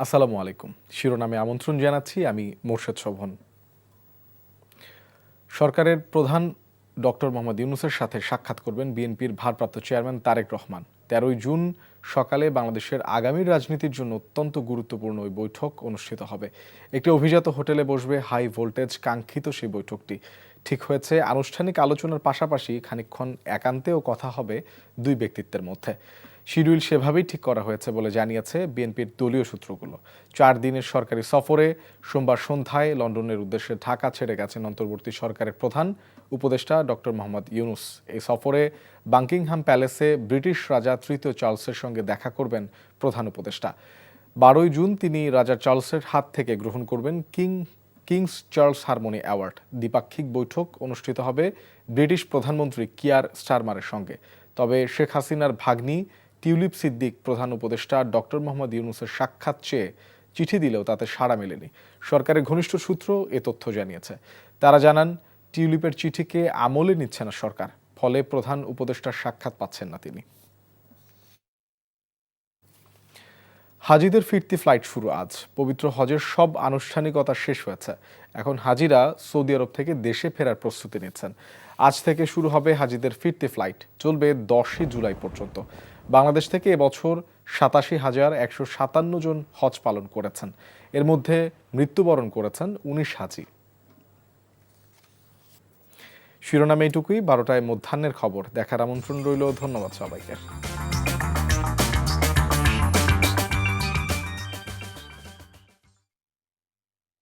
আসসালামু আলাইকুম। শিরোনামে আমন্ত্রণ জানাচ্ছি, আমি মোর্শেদ শোভন। সরকারের প্রধান ডক্টর মোহাম্মদ ইউনূসের সাথে সাক্ষাৎ করবেন বিএনপির ভারপ্রাপ্ত চেয়ারম্যান তারেক রহমান। 13 জুন সকালে বাংলাদেশের আগামী রাজনীতির জন্য অত্যন্ত গুরুত্বপূর্ণ ওই বৈঠক অনুষ্ঠিত হবে। একটি অভিজাত হোটেলে বসবে হাই ভোল্টেজ কাঙ্ক্ষিত সেই বৈঠকটি। ঠিক হয়েছে, আনুষ্ঠানিক আলোচনার পাশাপাশি খানিকক্ষণ একান্তেও কথা হবে দুই ব্যক্তিত্বের মধ্যে। শিডিউল সেভাবেই ঠিক করা হয়েছে বলে জানিয়েছে বিএনপির দলীয় সূত্রগুলো। 4 দিনের সরকারি সফরে সোমবার সন্ধ্যায় লন্ডনের উদ্দেশ্যে ঢাকা ছেড়ে গেছেন অন্তর্বর্তী সরকারের প্রধান উপদেষ্টা ডক্টর মোহাম্মদ ইউনূস। এই সফরে বাকিংহাম প্যালেসে ব্রিটিশ রাজা তৃতীয় চার্লসের সঙ্গে দেখা করবেন প্রধান উপদেষ্টা। 12 জুন তিনি রাজা চার্লসের হাত থেকে গ্রহণ করবেন কিংস চার্লস হারমোনি অ্যাওয়ার্ড। দ্বিপাক্ষিক বৈঠক অনুষ্ঠিত হবে ব্রিটিশ প্রধানমন্ত্রী কিয়ার স্টারমারের সঙ্গে। তবে শেখ হাসিনার ভাগ্নি টিউলিপ সিদ্দিক প্রধান উপদেষ্টা ডক্টর মোহাম্মদ ইউনূসের সাক্ষাৎ চেয়ে চিঠি দিলেও তাতে সাড়া মেলেনি। সরকারের ঘনিষ্ঠ সূত্র এ তথ্য জানিয়েছে। তারা জানান, টিউলিপের চিঠিকে আমলে নিচ্ছে না সরকার, ফলে প্রধান উপদেষ্টার সাক্ষাৎ পাচ্ছেন না তিনি। হাজিদের ফিরতি ফ্লাইট শুরু আজ। পবিত্র হজের সব আনুষ্ঠানিকতা শেষ হয়েছে। এখন হাজিরা সৌদি আরব থেকে দেশে ফেরার প্রস্তুতি নিচ্ছেন। আজ থেকে শুরু হবে হাজিদের ফিরতি ফ্লাইট, চলবে 10 জুলাই পর্যন্ত। বাংলাদেশ থেকে এবছর 87,157 জন হজ পালন করেছেন। এর মধ্যে মৃত্যুবরণ করেছেন 19 হাজি। শিরোনামে এইটুকুই। 12টায় মধ্যাহ্নের খবর দেখার আমন্ত্রণ রইল। ধন্যবাদ সবাইকে।